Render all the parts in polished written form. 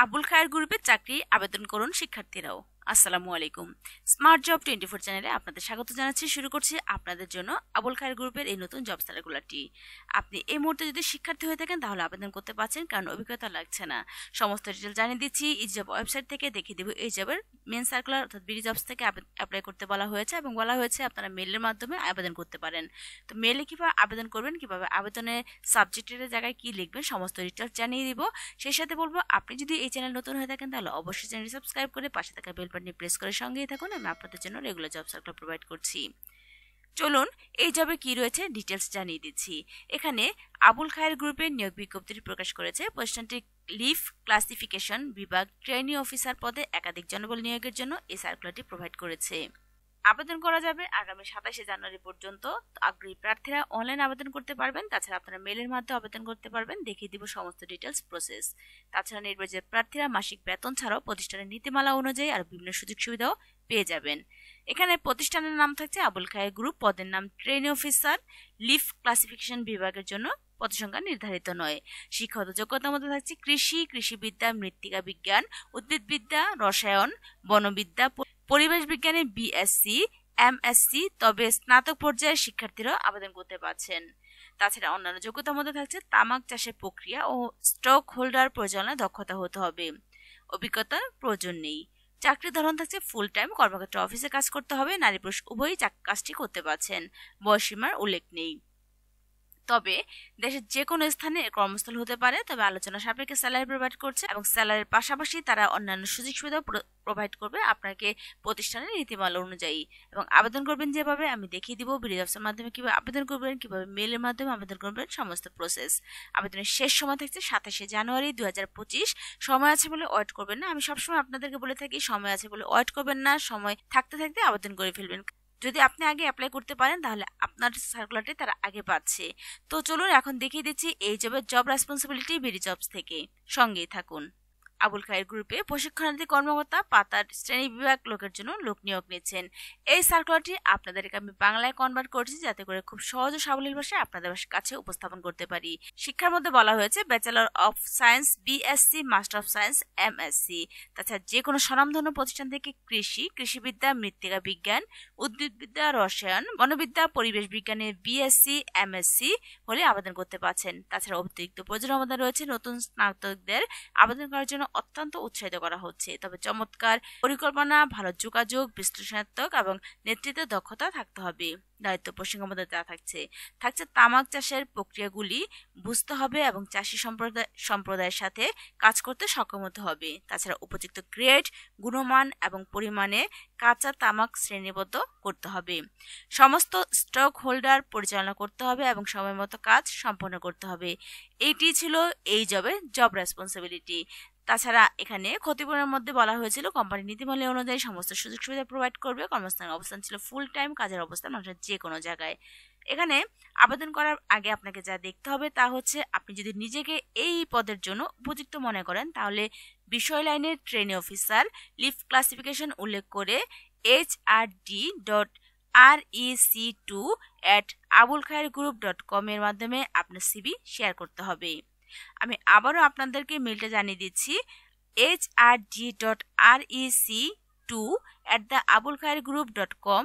আবুল খায়ের গ্রুপে চাকরি আবেদন করুন শিক্ষার্থীরাও। আসসালামু আলাইকুম। স্মার্ট জব 24 চ্যানেলে আপনাদের স্বাগত জানাচ্ছি। শুরু করছি আপনাদের জন্য আবুল খায়ের গ্রুপের এই নতুন জব সার্কুলারটি। আপনি এই মুহূর্তে যদি শিক্ষার্থী হয়ে থাকেন তাহলে আবেদন করতে পারছেন, কারণ অভিজ্ঞতা লাগছে না। সমস্ত ডিটেল জানিয়ে দিচ্ছি। এই জব ওয়েবসাইট থেকে দেখিয়ে দেবো এই জবের মেন সার্কুলার অর্থাৎ বিডি জবস থেকে অ্যাপ্লাই করতে বলা হয়েছে এবং বলা হয়েছে আপনারা মেলের মাধ্যমে আবেদন করতে পারেন। তো মেলে কিভাবে আবেদন করবেন, কিভাবে আবেদনের সাবজেক্টের জায়গায় কি লিখবেন, সমস্ত ডিটেলস জানিয়ে দিব। সেই সাথে বলবো, আপনি যদি এই চ্যানেল নতুন হয়ে থাকেন তাহলে অবশ্যই চ্যানেলটি সাবস্ক্রাইব করে পাশে থাকা বেল বাটনে প্রেস করে সঙ্গেই থাকুন। আমি আপনাদের জন্য রেগুলার জব সার্কুলার প্রোভাইড করছি। চলুন এই জবে কি রয়েছে ডিটেলস জানিয়ে দিচ্ছি। এখানে আবুল খায়ের গ্রুপের নিয়োগ বিজ্ঞপ্তিটি প্রকাশ করেছে। প্রতিষ্ঠানটি লিভ ক্লাসিফিকেশন বিভাগ ট্রেনি অফিসার পদে একাধিক জনবল নিয়োগের জন্য এই সার্কুলারটি প্রোভাইড করেছে। আবেদন করা যাবে আগামী 27 জানুয়ারি পর্যন্ত। আগ্রহী প্রার্থীরা অনলাইন আবেদন করতে পারবেন। তাছাড়া আপনারা মেলের মাধ্যমে আবেদন করতে পারবেন। দেখিয়ে দিব সমস্ত ডিটেলস প্রসেস। তাছাড়া নির্বাচিত প্রার্থীরা মাসিক বেতন ছাড়াও প্রতিষ্ঠানের নীতিমালা অনুযায়ী আর বিভিন্ন সুযোগ সুবিধাও পেয়ে যাবেন। এখানে প্রতিষ্ঠানের নাম থাকছে আবুল খায়ের গ্রুপ, পদের নাম ট্রেনি অফিসার, লিভ ক্লাসিফিকেশন বিভাগের জন্য পদসংখ্যা নির্ধারিত নয়। শিক্ষাগত যোগ্যতার মধ্যে থাকছে কৃষি, কৃষিবিদ্যা, মৃত্তিকা বিজ্ঞান, উদ্ভিদবিদ্যা, রসায়ন, বনবিদ্যা, পরিবেশ বিজ্ঞানে বিএসসি, এমএসসি, তবে স্নাতক পর্যায়ের শিক্ষার্থীরা আবেদন করতে পারছেন। তাছাড়া অন্যান্য যোগ্যতার মধ্যে থাকছে তামাক চাষের প্রক্রিয়া ও স্টক হোল্ডার পরিচালনায় দক্ষতা হতে হবে। অভিজ্ঞতার প্রয়োজন নেই। চাকরির ধরন থাকছে ফুল টাইম, কর্মক্ষেত্রে অফিসে কাজ করতে হবে। নারী পুরুষ উভয়ই কাজটি করতে পারছেন। বয়সীমার উল্লেখ নেই। তবে দেশের যে কোনো স্থানে কর্মস্থল হতে পারে, তবে আলোচনা সাপেক্ষে স্যালারি প্রোভাইড করছে এবং স্যালারির পাশাপাশি তারা অন্যান্য সুযোগ সুবিধা প্রোভাইড করবে আপনাকে প্রতিষ্ঠানের নীতিমালা অনুযায়ী। এবং আবেদন করবেন যেভাবে আমি দেখিয়ে দিব বিডি জবসের মাধ্যমে কিভাবে আবেদন করবেন, কিভাবে মেলের মাধ্যমে আবেদন করবেন, সমস্ত প্রসেস। আবেদনের শেষ সময় থাকছে 27 জানুয়ারি 2025। সময় আছে বলে ওয়েট করবেন না। আমি সবসময় আপনাদেরকে বলে থাকি সময় আছে বলে ওয়েট করবেন না, সময় থাকতে থাকতে আবেদন করে ফেলবেন। যদি আপনি আগে অ্যাপ্লাই করতে পারেন তাহলে আপনার সার্কুলারটি তারা আগে পাচ্ছে। তো চলুন এখন দেখিয়ে দিচ্ছি এই জবের জব রেসপন্সিবিলিটি বিডি জবস থেকে। সঙ্গেই থাকুন। আবুল খায়ের গ্রুপে প্রশিক্ষণার্থী কর্মকর্তা পাতার শ্রেণী বিভাগ লোকের জন্য লোক নিয়োগ নিচ্ছেন। এই সার্কুলারটি আপনাদেরকে আমি বাংলায় কনভার্ট করছি যাতে করে খুব সহজ ও সাবলীল ভাষায় আপনাদের কাছে উপস্থাপন করতে পারি। শিক্ষার মধ্যে বলা হয়েছে bachelor of science BSc, master of science MSc. তাছাড়া যে কোনো স্বনামধন্য প্রতিষ্ঠান থেকে কৃষি, কৃষিবিদ্যা, মৃত্তিকা বিজ্ঞান, উদ্ভিদবিদ্যা, রসায়ন, বনবিদ্যা, পরিবেশ বিজ্ঞানে বিএসসি, এমএসসি হলে আবেদন করতে পারছেন। তাছাড়া অতিরিক্ত প্রয়োজন আমাদের রয়েছে নতুন স্নাতকদের আবেদন করার জন্য অত্যন্ত উৎসাহিত করা হচ্ছে। তবে চমৎকার পরিকল্পনা, ভালো যোগাযোগ, বিশ্লেষণাত্মক এবং নেতৃত্বের দক্ষতা থাকতে হবে। দায়িত্ব প্রসঙ্গের মধ্যে যা থাকছে তামাক চাষের প্রক্রিয়াগুলি বুঝতে হবে এবং চাষী সম্প্রদায়ের সাথে কাজ করতে সক্ষম হতে হবে। তাছাড়া উপযুক্ত গ্রেড, গুণমান এবং পরিমাণে কাঁচা তামাক শ্রেণীবদ্ধ করতে হবে। সমস্ত স্টক হোল্ডার পরিচালনা করতে হবে এবং সময় মতো কাজ সম্পন্ন করতে হবে। এইটি ছিল এই জবের জব রেসপন্সিবিলিটি। তাছাড়া এখানে ক্ষতিপূরণের মধ্যে বলা হয়েছিল কোম্পানির নীতিমালা অনুযায়ী সমস্ত সুযোগ সুবিধা প্রোভাইড করবে। কর্মস্থানের অবস্থান ছিল ফুল টাইম, কাজের অবস্থান মানুষের যে কোনো জায়গায়। এখানে আবেদন করার আগে আপনাকে যা দেখতে হবে তা হচ্ছে, আপনি যদি নিজেকে এই পদের জন্য উপযুক্ত মনে করেন তাহলে বিষয় লাইনের ট্রেনি অফিসার লিভ ক্লাসিফিকেশন উল্লেখ করে hrd.rec2@abulkhairgroup.com এর মাধ্যমে আপনার সিভি শেয়ার করতে হবে। আমি আবারও আপনাদেরকে মেলটা জানিয়ে দিচ্ছি, hrd.rec2@abulkhairgroup.com।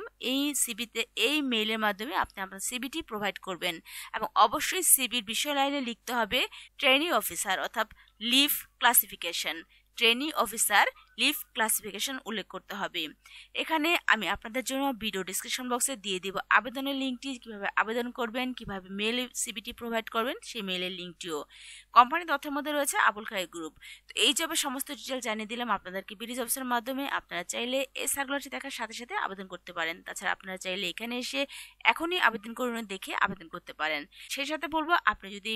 এই মেইলের মাধ্যমে আপনি আপনার সিভিটি প্রোভাইড করবেন এবং অবশ্যই সিভির বিষয় লাইনে লিখতে হবে ট্রেনি অফিসার অর্থাৎ leave classification. Trainee officer leave classification উল্লেখ করতে হবে। এখানে আমি আপনাদের জন্য ভিডিও ডিসক্রিপশন বক্সে দিয়ে দিব আবেদনের লিঙ্কটি, কিভাবে আবেদন করবেন, কিভাবে মেলে সিভিটি প্রোভাইড করবেন সেই মেলের লিঙ্কটিও। কোম্পানি তথ্যের মধ্যে রয়েছে আবুল খায়ের গ্রুপ। তো এই জবের সমস্ত ডিটেল জানিয়ে দিলাম আপনাদেরকে বিডি জবসের মাধ্যমে। আপনারা চাইলে এই সার্কুলারটি দেখার সাথে সাথে আবেদন করতে পারেন। তাছাড়া আপনারা চাইলে এখানে এসে এখনই আবেদন করুন দেখে আবেদন করতে পারেন। সেই সাথে বলবো, আপনি যদি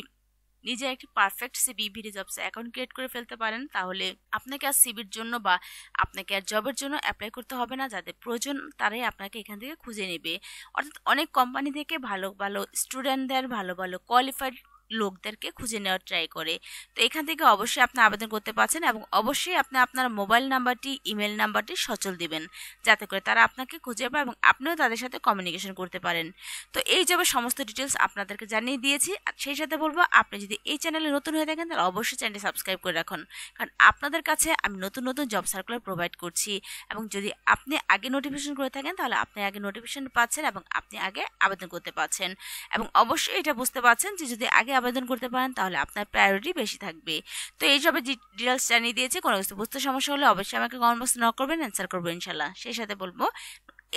নিজে একটি পারফেক্ট সিভি বিডি জবসে অ্যাকাউন্ট ক্রিয়েট করে ফেলতে পারেন তাহলে আপনাকে আর সিভির জন্য বা আপনাকে আর জবের জন্য অ্যাপ্লাই করতে হবে না। যাদের প্রয়োজন তারাই আপনাকে এখান থেকে খুঁজে নেবে। অর্থাৎ অনেক কোম্পানি থেকে ভালো ভালো স্টুডেন্টদের, ভালো ভালো কোয়ালিফাইড লোকদেরকে খুঁজে নেওয়ার ট্রাই করে। তো এখান থেকে অবশ্যই আপনি আবেদন করতে পারছেন এবং অবশ্যই আপনি আপনার মোবাইল নাম্বারটি ইমেল নাম্বারটি সচল দিবেন, যাতে করে তারা আপনাকে খুঁজে পায় এবং আপনিও তাদের সাথে কমিউনিকেশন করতে পারেন। তো এই জবের সমস্ত ডিটেলস আপনাদেরকে জানিয়ে দিয়েছি। আর সেই সাথে বলবো, আপনি যদি এই চ্যানেলে নতুন হয়ে থাকেন তাহলে অবশ্যই চ্যানেলটি সাবস্ক্রাইব করে রাখুন, কারণ আপনাদের কাছে আমি নতুন নতুন জব সার্কুলার প্রোভাইড করছি। এবং যদি আপনি আগে নোটিফিকেশন করে থাকেন তাহলে আপনি আগে নোটিফিকেশন পাচ্ছেন এবং আপনি আগে আবেদন করতে পারছেন। এবং অবশ্যই এটা বুঝতে পারছেন যে যদি আগে আবেদন করতে পারেন তাহলে আপনার প্রায়োরিটি বেশি থাকবে। তো এই জবের ডিটেলস জানিয়ে দিয়েছি। কোনো কিছু বুঝতে সমস্যা হলে অবশ্যই আমাকে কমেন্ট বক্সে নক করবেন, অ্যান্সার করবো ইনশাল্লাহ। সেই সাথে বলবো,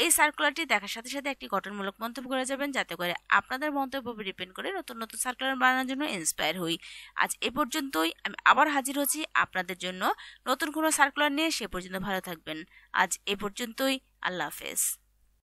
এই সার্কুলারটি দেখার সাথে সাথে একটি গঠনমূলক মন্তব্য করে যাবেন, যাতে করে আপনাদের মন্তব্য ডিপেন্ড করে নতুন নতুন সার্কুলার বানানোর জন্য ইন্সপায়ার হই। আজ এ পর্যন্তই। আমি আবার হাজির হচ্ছি আপনাদের জন্য নতুন কোনো সার্কুলার নিয়ে। সে পর্যন্ত ভালো থাকবেন। আজ এ পর্যন্তই। আল্লাহ হাফেজ।